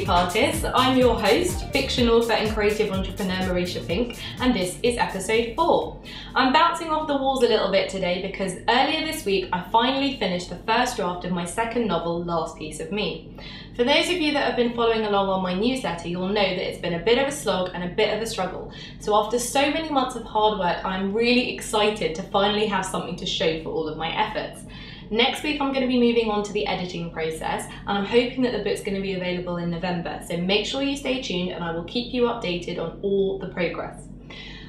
Escape Artist. I'm your host, fiction author and creative entrepreneur Marisha Pink, and this is episode 4. I'm bouncing off the walls a little bit today because earlier this week I finally finished the first draft of my second novel, Last Piece of Me. For those of you that have been following along on my newsletter, you'll know that it's been a bit of a slog and a bit of a struggle. So after so many months of hard work, I'm really excited to finally have something to show for all of my efforts. Next week I'm going to be moving on to the editing process, and I'm hoping that the book's going to be available in November, so make sure you stay tuned and I will keep you updated on all the progress.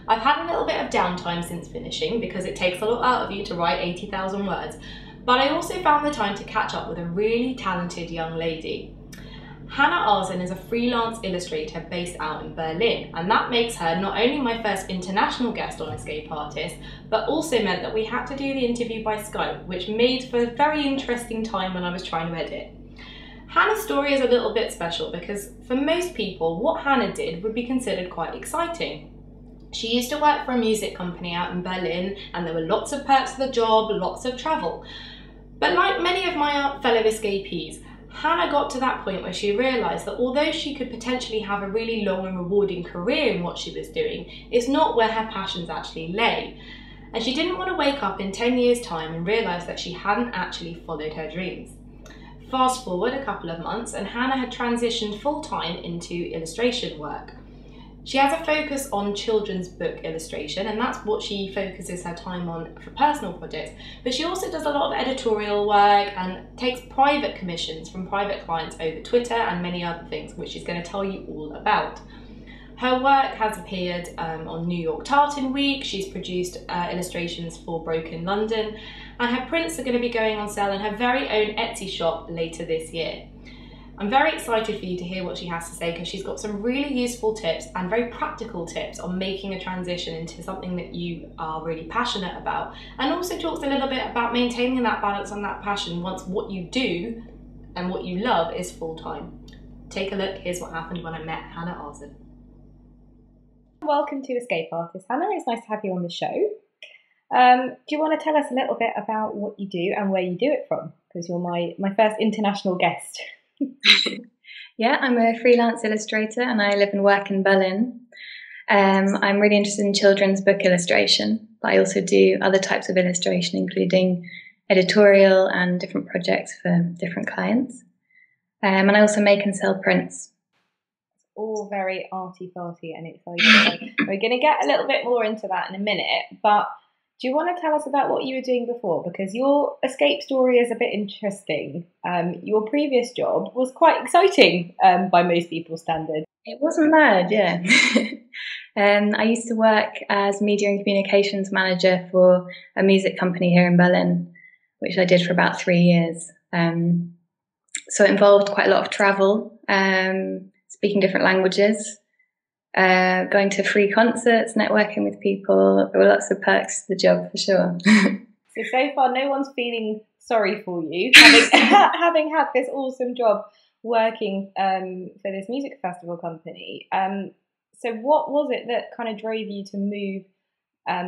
I've had a little bit of downtime since finishing because it takes a lot out of you to write 80,000 words, but I also found the time to catch up with a really talented young lady. Hannah Asen is a freelance illustrator based out in Berlin, and that makes her not only my first international guest on Escape Artist, but also meant that we had to do the interview by Skype, which made for a very interesting time when I was trying to edit. Hannah's story is a little bit special because for most people, what Hannah did would be considered quite exciting. She used to work for a music company out in Berlin, and there were lots of perks to the job, lots of travel. But like many of my fellow escapees, Hannah got to that point where she realised that although she could potentially have a really long and rewarding career in what she was doing, it's not where her passions actually lay. And she didn't want to wake up in 10 years' time and realise that she hadn't actually followed her dreams. Fast forward a couple of months and Hannah had transitioned full-time into illustration work. She has a focus on children's book illustration, and that's what she focuses her time on for personal projects, but she also does a lot of editorial work and takes private commissions from private clients over Twitter and many other things, which she's going to tell you all about. Her work has appeared on New York Tartan Week, she's produced illustrations for Broken London, and her prints are going to be going on sale in her very own Etsy shop later this year. I'm very excited for you to hear what she has to say because she's got some really useful tips and very practical tips on making a transition into something that you are really passionate about, and also talks a little bit about maintaining that balance and that passion once what you do and what you love is full-time. Take a look, here's what happened when I met Hannah Asen. Welcome to Escape Artist, Hannah. It's nice to have you on the show. Do you want to tell us a little bit about what you do and where you do it from? Because you're my first international guest. Yeah, I'm a freelance illustrator and I live and work in Berlin. I'm really interested in children's book illustration, but I also do other types of illustration, including editorial and different projects for different clients. And I also make and sell prints. All very arty-farty and exciting. We're going to get a little bit more into that in a minute, but do you want to tell us about what you were doing before? Because your escape story is a bit interesting. Your previous job was quite exciting by most people's standards. It wasn't bad, yeah. I used to work as media and communications manager for a music company here in Berlin, which I did for about 3 years. So it involved quite a lot of travel, speaking different languages, going to free concerts, networking with people. There were lots of perks to the job for sure. So far no one's feeling sorry for you, having had this awesome job working for this music festival company. So what was it that kind of drove you to move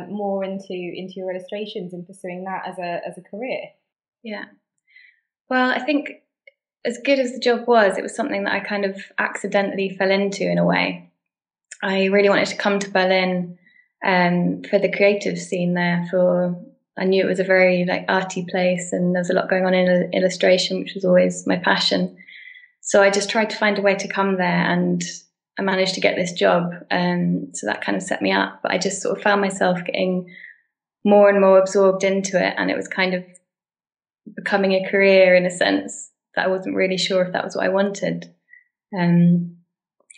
more into your illustrations and pursuing that as a career? Yeah, well, I think as good as the job was, it was something that I kind of accidentally fell into in a way. I really wanted to come to Berlin for the creative scene there. I knew it was a very arty place, and there was a lot going on in illustration, which was always my passion. So I just tried to find a way to come there, and I managed to get this job. So that kind of set me up. But I just sort of found myself getting more and more absorbed into it, and it was kind of becoming a career in a sense that I wasn't really sure if that was what I wanted.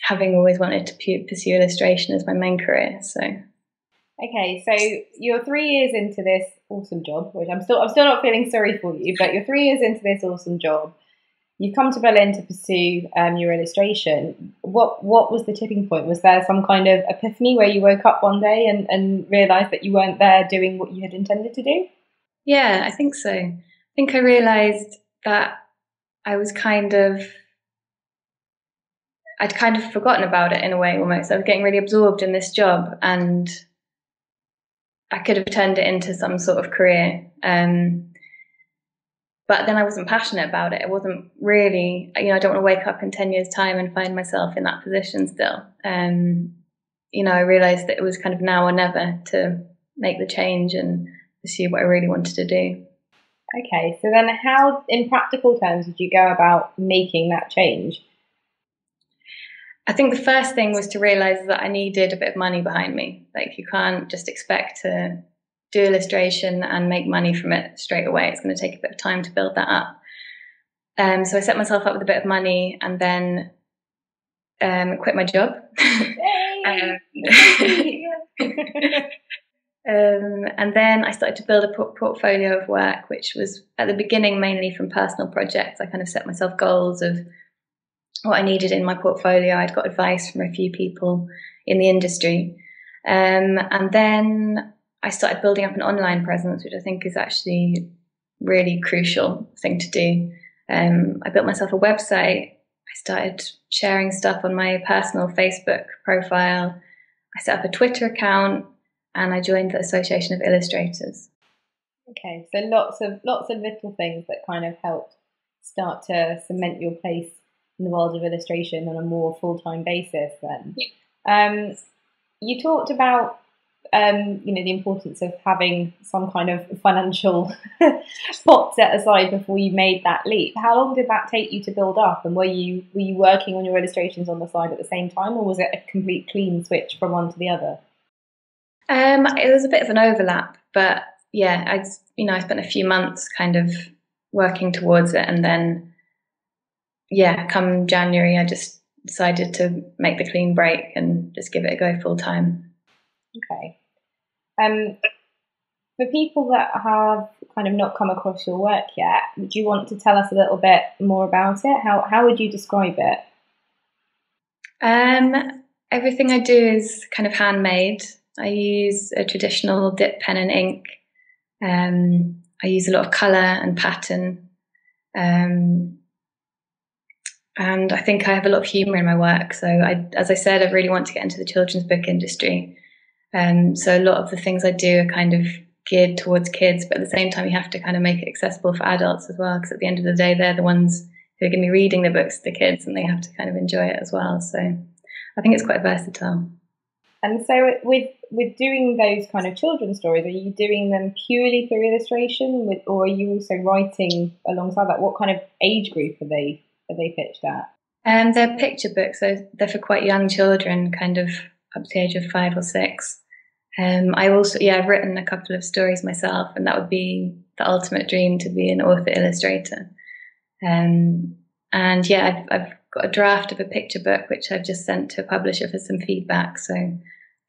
Having always wanted to pursue illustration as my main career. So, okay, so you're 3 years into this awesome job, which I'm still not feeling sorry for you, but you're 3 years into this awesome job. You've come to Berlin to pursue your illustration. What was the tipping point? Was there some kind of epiphany where you woke up one day and realised that you weren't there doing what you had intended to do? Yeah, I think so. I think I realised that I'd kind of forgotten about it in a way almost. I was getting really absorbed in this job and I could have turned it into some sort of career. but then I wasn't passionate about it. It wasn't really, I don't want to wake up in 10 years' time and find myself in that position still. I realized that it was kind of now or never to make the change and pursue what I really wanted to do. Okay, so then how, in practical terms, did you go about making that change? I think the first thing was to realize that I needed a bit of money behind me. Like, you can't just expect to do illustration and make money from it straight away. It's going to take a bit of time to build that up. So I set myself up with a bit of money and then quit my job. And then I started to build a portfolio of work, which was at the beginning mainly from personal projects. I kind of set myself goals of what I needed in my portfolio. I'd got advice from a few people in the industry. And then I started building up an online presence, which I think is actually really crucial thing to do. I built myself a website. I started sharing stuff on my personal Facebook profile. I set up a Twitter account, and I joined the Association of Illustrators. Okay, so lots of little things that kind of helped start to cement your place in the world of illustration on a more full-time basis then. Yeah. You talked about the importance of having some kind of financial pot set aside before you made that leap. How long did that take you to build up, and were you working on your illustrations on the side at the same time, or was it a complete clean switch from one to the other? It was a bit of an overlap, but yeah, I spent a few months kind of working towards it, and then come January I just decided to make the clean break and just give it a go full time. Okay. For people that have kind of not come across your work yet, do you want to tell us a little bit more about it? How would you describe it? Everything I do is kind of handmade. I use a traditional dip pen and ink. I use a lot of colour and pattern. And I think I have a lot of humour in my work. So as I said, I really want to get into the children's book industry. So a lot of the things I do are kind of geared towards kids, but at the same time you have to kind of make it accessible for adults as well, because at the end of the day they're the ones who are going to be reading the books to the kids, and they have to kind of enjoy it as well. So I think it's quite versatile. And so with doing those kind of children's stories, are you doing them purely through illustration, or are you also writing alongside that? What kind of age group are they pitched at? They're picture books, so they're for quite young children, kind of up to the age of 5 or 6. I've written a couple of stories myself, and that would be the ultimate dream, to be an author illustrator. I've got a draft of a picture book which I've just sent to a publisher for some feedback, so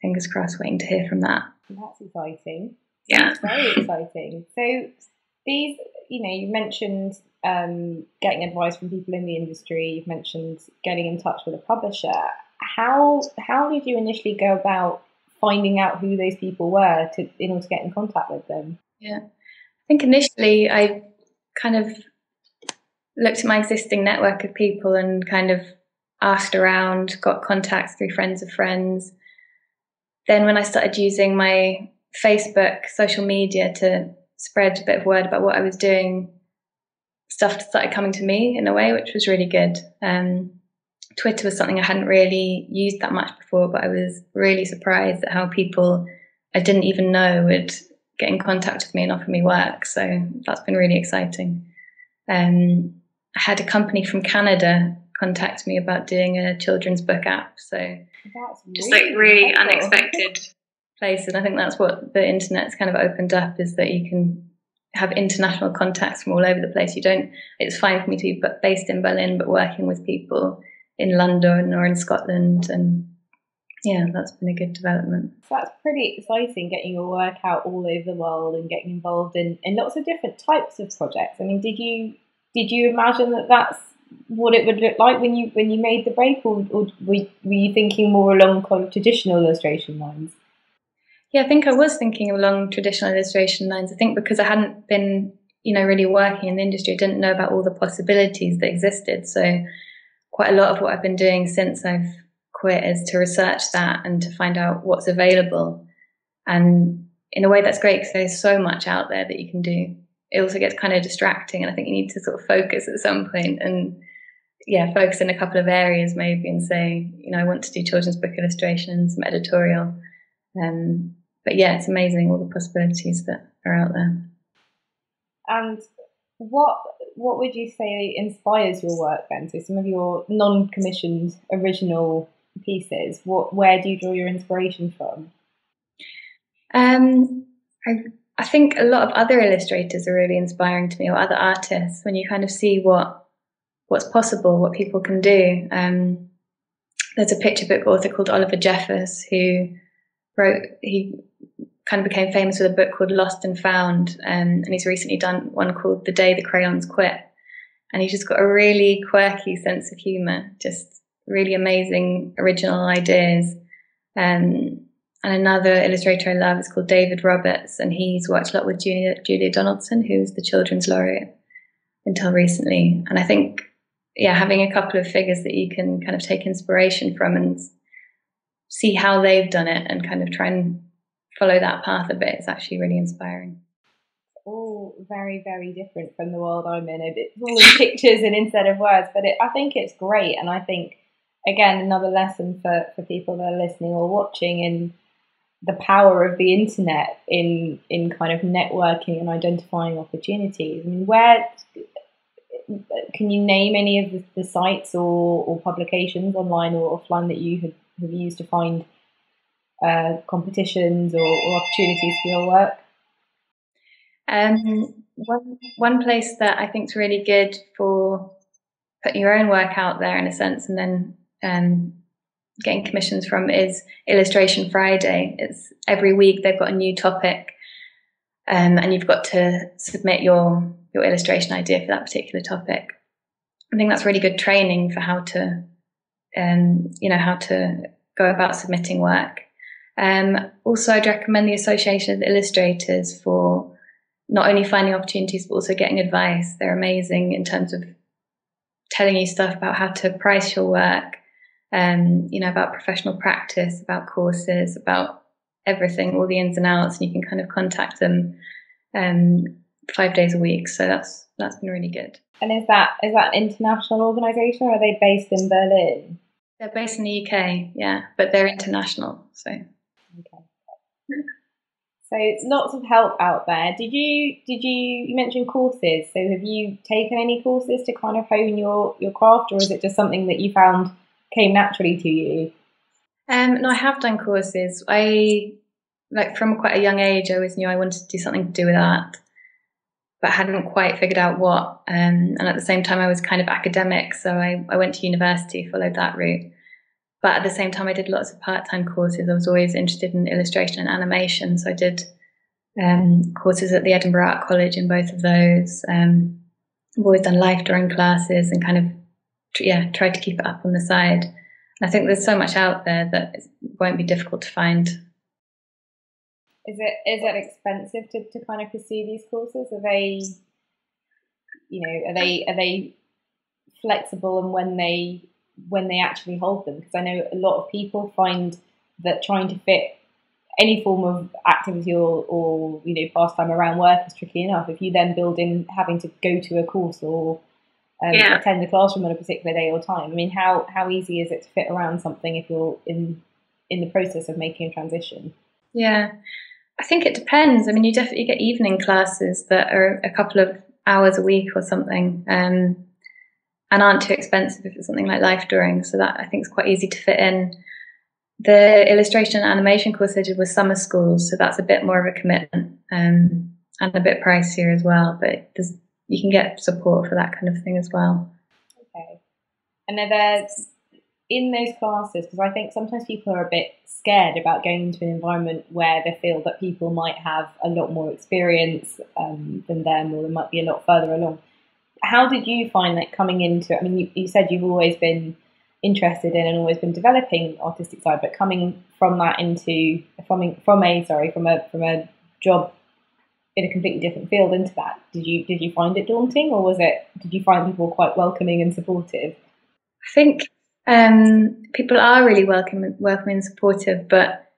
fingers crossed, waiting to hear from that. That's exciting. Yeah. That's very exciting. So these, you mentioned getting advice from people in the industry, you've mentioned getting in touch with a publisher. How did you initially go about finding out who those people were in order to get in contact with them? Yeah, I think initially I kind of looked at my existing network of people and kind of asked around, got contacts through friends of friends. Then when I started using my Facebook, social media to spread a bit of word about what I was doing, stuff started coming to me in a way, which was really good. Twitter was something I hadn't really used that much before, but I was really surprised at how people I didn't even know would get in contact with me and offer me work. So that's been really exciting. I had a company from Canada contact me about doing a children's book app. So that's just really unexpected place. And I think that's what the internet's kind of opened up, is that you can have international contacts from all over the place. It's fine for me to be based in Berlin, but working with people in London or in Scotland, and that's been a good development. So that's pretty exciting, getting your work out all over the world and getting involved in lots of different types of projects. I mean, did you imagine that that's what it would look like when you made the break, or were you thinking more along kind of traditional illustration lines? Yeah, I think I was thinking along traditional illustration lines. I think because I hadn't been, really working in the industry, I didn't know about all the possibilities that existed. So quite a lot of what I've been doing since I've quit is to research that and to find out what's available. And in a way that's great, because there's so much out there that you can do. it also gets kind of distracting, and I think you need to sort of focus at some point and focus in a couple of areas maybe and say, I want to do children's book illustration and some editorial. But it's amazing all the possibilities that are out there. And what would you say inspires your work then? So some of your non-commissioned original pieces, where do you draw your inspiration from? I think a lot of other illustrators are really inspiring to me, or other artists, when you kind of see what's possible, what people can do. There's a picture book author called Oliver Jeffers he kind of became famous with a book called Lost and Found, and he's recently done one called The Day the Crayons Quit, and he's just got a really quirky sense of humour, just really amazing original ideas. And another illustrator I love is called David Roberts, and he's worked a lot with Julia Donaldson, who's the Children's Laureate until recently. And I think having a couple of figures that you can kind of take inspiration from and see how they've done it and kind of try and follow that path a bit is actually really inspiring. All very, very different from the world I'm in. It's all in pictures and instead of words, but I think it's great. And I think, again, another lesson for people that are listening or watching in the power of the internet in kind of networking and identifying opportunities. I mean, where can you name any of the sites or publications online or offline that you have used to find competitions or opportunities for your work? One place that I think is really good for putting your own work out there in a sense, and then getting commissions from, is Illustration Friday. It's every week they've got a new topic, and you've got to submit your illustration idea for that particular topic. I think that's really good training for how to go about submitting work. Also, I'd recommend the Association of Illustrators for not only finding opportunities but also getting advice. They're amazing in terms of telling you stuff about how to price your work, about professional practice, about courses, about everything, all the ins and outs, and you can kind of contact them 5 days a week. So that's been really good. And is that an international organisation, or are they based in Berlin? They're based in the UK, but they're international. So okay. So lots of help out there. You mentioned courses? So have you taken any courses to kind of hone your craft, or is it just something that you found came naturally to you? No, I have done courses. From quite a young age, I always knew I wanted to do something to do with art, but hadn't quite figured out what. And at the same time, I was kind of academic, so I went to university, followed that route. But at the same time, I did lots of part-time courses. I was always interested in illustration and animation, so I did courses at the Edinburgh Art College in both of those. I've always done life drawing classes and kind of tried to keep it up on the side. And I think there's so much out there that it won't be difficult to find. Is it expensive to kind of pursue these courses? Are they flexible, and when they actually hold them? Because I know a lot of people find that trying to fit any form of activity or pastime around work is tricky enough. If you then build in having to go to a course or attend the classroom on a particular day or time, I mean, how easy is it to fit around something if you're in the process of making a transition? Yeah, I think it depends. I mean, you definitely get evening classes that are a couple of hours a week or something, and aren't too expensive if it's something like life drawing. So that I think is quite easy to fit in. The illustration and animation course I did was summer school, so that's a bit more of a commitment, and a bit pricier as well. But you can get support for that kind of thing as well. Okay. And are there, in those classes, because I think sometimes people are a bit scared about going into an environment where they feel that people might have a lot more experience than them, or they might be a lot further along. How did you find that coming into it? I mean, you said you've always been interested in and always been developing artistic side, but coming from that into from a job in a completely different field into that, did you find it daunting, or did you find people quite welcoming and supportive? I think people are really welcoming and supportive, but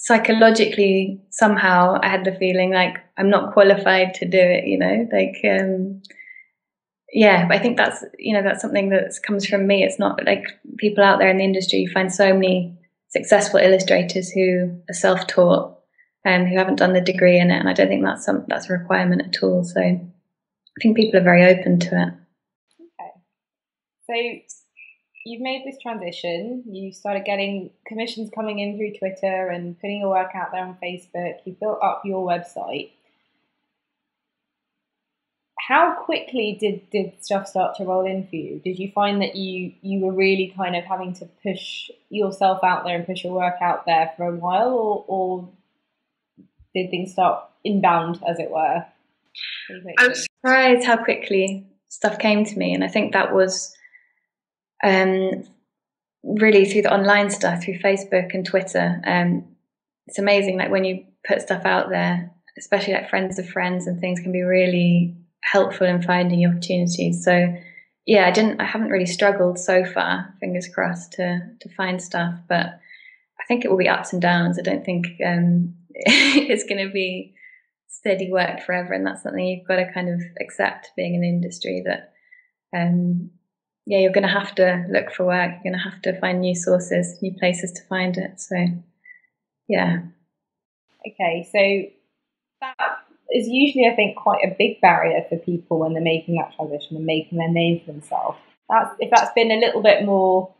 psychologically somehow I had the feeling like I'm not qualified to do it, you know, like yeah, but I think that's, you know, that's something that comes from me. It's not like people out there in the industry. You find so many successful illustrators who are self-taught and who haven't done the degree in it, and I don't think that's a requirement at all. So I think people are very open to it. Okay, so you've made this transition. You started getting commissions coming in through Twitter and putting your work out there on Facebook. You built up your website. How quickly did stuff start to roll in for you? Did you find that you were really kind of having to push yourself out there and push your work out there for a while, or did things start inbound, as it were? I was surprised how quickly stuff came to me, and I think that was really through the online stuff, through Facebook and Twitter. It's amazing, like when you put stuff out there, especially like friends of friends and things, can be really helpful in finding opportunities. So yeah, I haven't really struggled so far, fingers crossed, to find stuff, but I think it will be ups and downs. I don't think it's going to be steady work forever, and that's something you've got to kind of accept, being in the industry, that yeah, you're going to have to look for work, you're going to have to find new sources, new places to find it. So yeah. Okay, so that is usually, I think, quite a big barrier for people when they're making that transition and making their name for themselves. If that's been a little bit more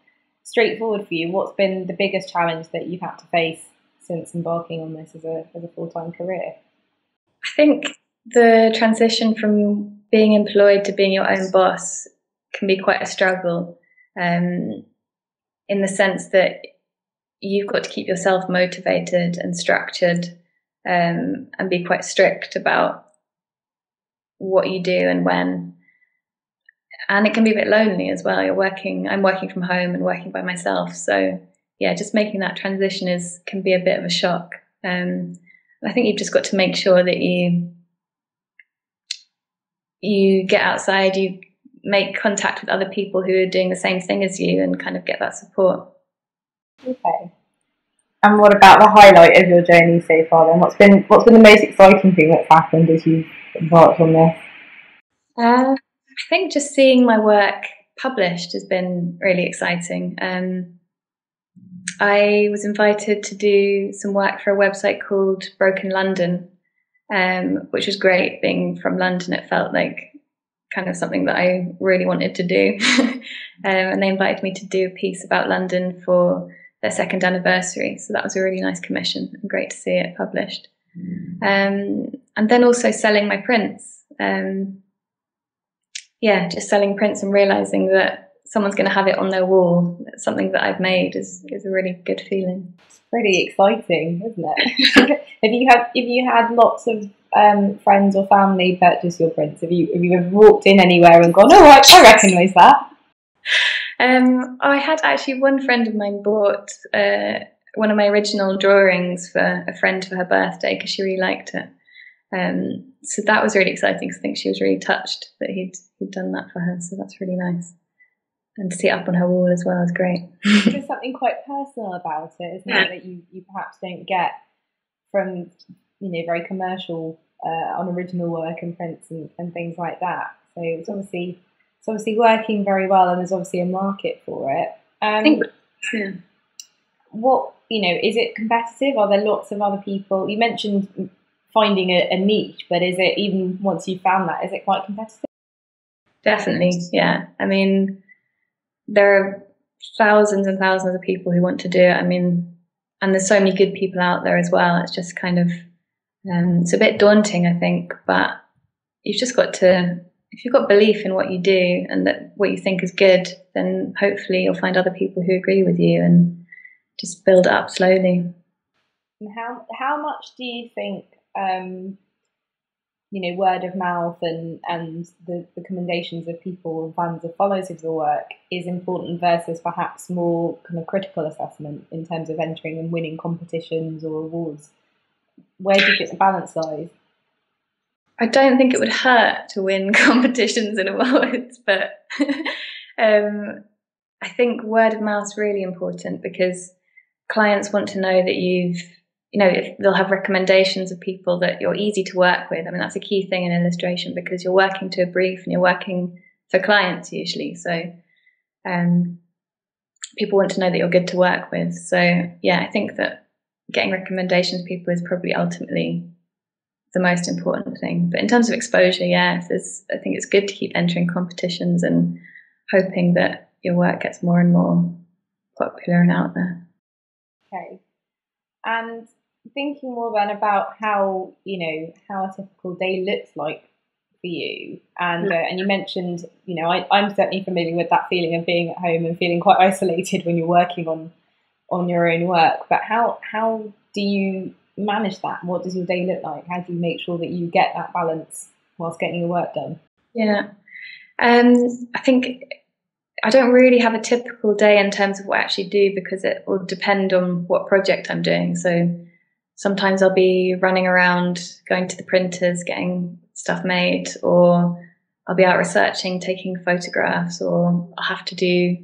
straightforward for you, what's been the biggest challenge that you've had to face since embarking on this as a full-time career? I think the transition from being employed to being your own boss can be quite a struggle, in the sense that you've got to keep yourself motivated and structured, and be quite strict about what you do and when. And it can be a bit lonely as well. I'm working from home and working by myself. So yeah, just making that transition can be a bit of a shock. I think you've just got to make sure that you get outside, you make contact with other people who are doing the same thing as you, and kind of get that support. Okay. And what about the highlight of your journey so far then? What's been the most exciting thing that's happened as you've embarked on this? I think just seeing my work published has been really exciting. I was invited to do some work for a website called Broken London, which was great. Being from London, it felt like kind of something that I really wanted to do. And they invited me to do a piece about London for their 2nd anniversary. So that was a really nice commission and great to see it published. And then also selling my prints. Yeah, just selling prints and realizing that someone's going to have it on their wall. Something that I've made is a really good feeling. It's pretty exciting, isn't it? Have you had lots of friends or family purchase your prints? Have you ever walked in anywhere and gone, "Oh, I recognise that"? I had actually one friend of mine bought one of my original drawings for a friend for her birthday because she really liked it. So that was really exciting because I think she was really touched that he'd done that for her. So that's really nice. And to see it up on her wall as well is great. There's something quite personal about it, isn't it, that you perhaps don't get from, very commercial unoriginal work and prints and things like that. So it's obviously working very well, and there's obviously a market for it. I think, what, is it competitive? Are there lots of other people? You mentioned finding a niche, but is it, even once you've found that, is it quite competitive? Definitely, yeah. I mean, there are thousands and thousands of people who want to do it. I mean, and there's so many good people out there as well. It's just kind of, it's a bit daunting, I think, but you've just got to, if you've got belief in what you do and that what you think is good, then hopefully you'll find other people who agree with you and just build it up slowly. And how much do you think, word of mouth and the recommendations of people and fans or followers of your work is important versus perhaps more kind of critical assessment in terms of entering and winning competitions or awards? Where do you think the balance lies? I don't think it would hurt to win competitions and awards, but I think word of mouth is really important because clients want to know that you've if they'll have recommendations of people that you're easy to work with. I mean, that's a key thing in illustration, because you're working to a brief and you're working for clients usually. So people want to know that you're good to work with. So yeah, I think that getting recommendations from people is probably ultimately the most important thing. But in terms of exposure, yes, I think it's good to keep entering competitions and hoping that your work gets more and more popular and out there. Okay. And thinking more then about how a typical day looks like for you, and you mentioned, I'm certainly familiar with that feeling of being at home and feeling quite isolated when you're working on your own work. But how do you manage that? What does your day look like? How do you make sure that you get that balance whilst getting your work done? Yeah, I think I don't really have a typical day in terms of what I actually do, because it will depend on what project I'm doing. So sometimes I'll be running around, going to the printers, getting stuff made, or I'll be out researching, taking photographs, or I'll have to do,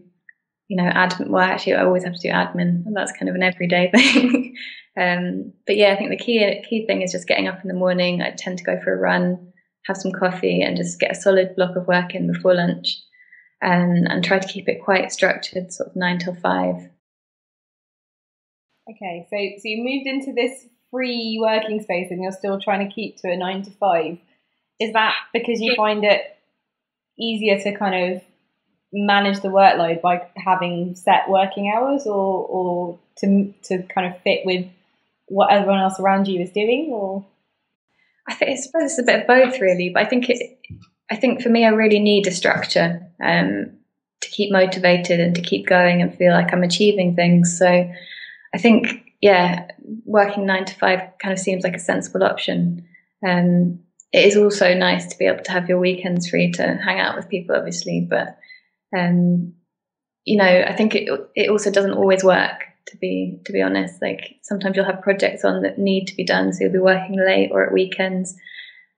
admin. Well, actually, I always have to do admin, and that's kind of an everyday thing. But yeah, I think the key thing is just getting up in the morning. I tend to go for a run, have some coffee, and just get a solid block of work in before lunch, and try to keep it quite structured, sort of 9 till 5. Okay, so you moved into this free working space and you're still trying to keep to a 9 to 5. Is that because you find it easier to kind of manage the workload by having set working hours, or to kind of fit with what everyone else around you is doing? Or I suppose it's a bit of both, really. But I think for me, I really need a structure to keep motivated and to keep going and feel like I'm achieving things. So I think, working 9 to 5 kind of seems like a sensible option. It is also nice to be able to have your weekends free to hang out with people, obviously. But I think it also doesn't always work. To be honest, like sometimes you'll have projects on that need to be done, so you'll be working late or at weekends,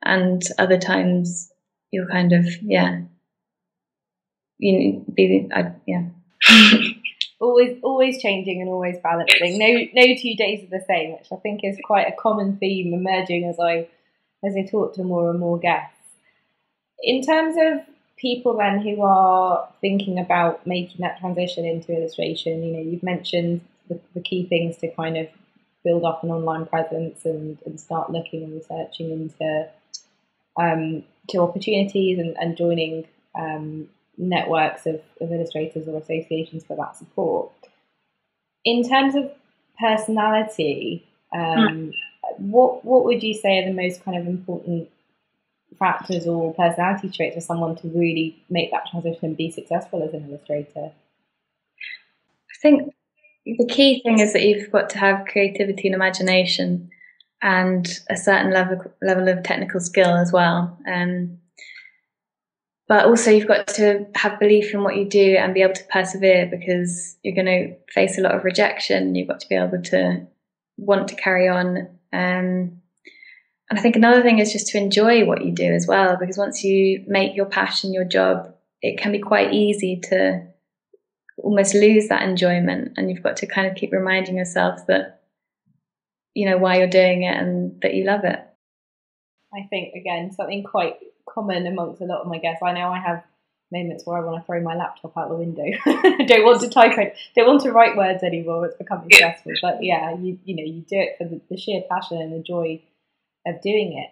and other times you'll kind of always changing and always balancing. No 2 days are the same, which I think is quite a common theme emerging as I talk to more and more guests. In terms of people then who are thinking about making that transition into illustration, you've mentioned the key things to kind of build up an online presence and start looking and researching into to opportunities and joining networks of illustrators or associations for that support. In terms of personality, what would you say are the most kind of important factors or personality traits for someone to really make that transition and be successful as an illustrator? I think the key thing is that you've got to have creativity and imagination, and a certain level of technical skill as well. But also you've got to have belief in what you do and be able to persevere, because you're going to face a lot of rejection. You've got to be able to want to carry on. And I think another thing is just to enjoy what you do as well, because once you make your passion your job, it can be quite easy to almost lose that enjoyment, and you've got to kind of keep reminding yourself that why you're doing it and that you love it. I think, again, something quite common amongst a lot of my guests. I know I have moments where I want to throw my laptop out the window. I don't want to type it, don't want to write words anymore. It's becoming stressful. But yeah, you do it for the sheer passion and the joy of doing it.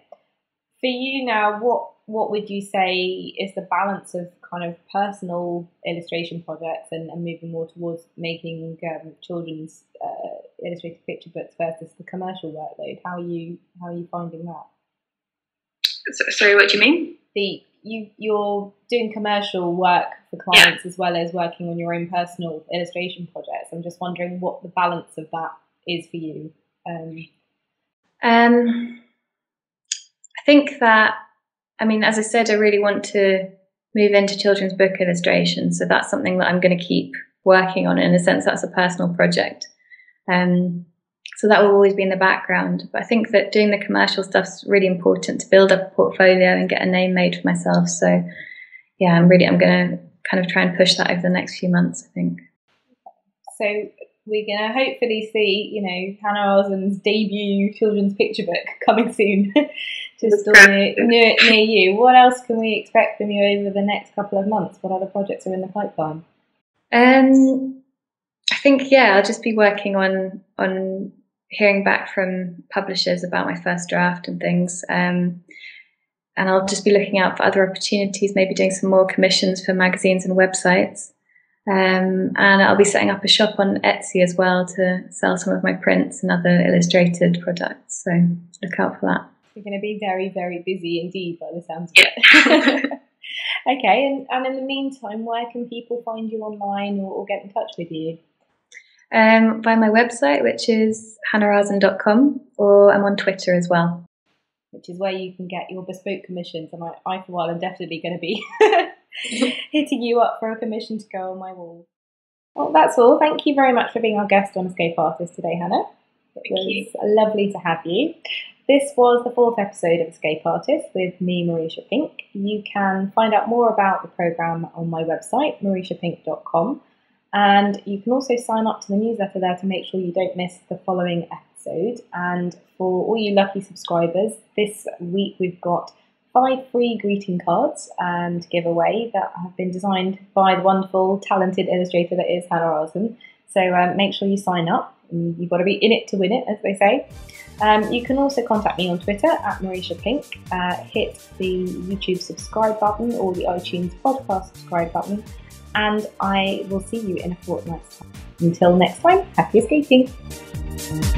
For you now, what would you say is the balance of kind of personal illustration projects and moving more towards making children's illustrated picture books versus the commercial workload? How are you finding that? Sorry, what do you mean? You're doing commercial work for clients as well as working on your own personal illustration projects. I'm just wondering what the balance of that is for you. I think that, as I said, I really want to move into children's book illustration. So that's something that I'm going to keep working on. In a sense, that's a personal project. So that will always be in the background. But I think that doing the commercial stuff is really important to build up a portfolio and get a name made for myself. So yeah, I'm going to kind of try and push that over the next few months, I think. So we're going to hopefully see, you know, Hannah Asen's debut children's picture book coming soon to a store near you. What else can we expect from you over the next couple of months? What other projects are in the pipeline? I think, I'll just be working on hearing back from publishers about my first draft and things. And I'll just be looking out for other opportunities, maybe doing some more commissions for magazines and websites. And I'll be setting up a shop on Etsy as well to sell some of my prints and other illustrated products. So look out for that. You're going to be very, very busy indeed by the sounds of it. Okay, and in the meantime, where can people find you online or get in touch with you? By my website, which is hannahasen.com, or I'm on Twitter as well. Which is where you can get your bespoke commissions. And I for one, am definitely going to be hitting you up for a commission to go on my wall. Well, that's all. Thank you very much for being our guest on Escape Artist today, Hannah. It was lovely to have you. This was the 4th episode of Escape Artist with me, Marisha Pink. You can find out more about the programme on my website, marishapink.com. And you can also sign up to the newsletter there to make sure you don't miss the following episode. And for all you lucky subscribers, this week we've got 5 free greeting cards to give away that have been designed by the wonderful, talented illustrator that is Hannah Asen. So make sure you sign up. You've got to be in it to win it, as they say. You can also contact me on Twitter at Marisha Pink. Hit the YouTube subscribe button or the iTunes podcast subscribe button. And I will see you in a fortnight's time. Until next time, happy skating!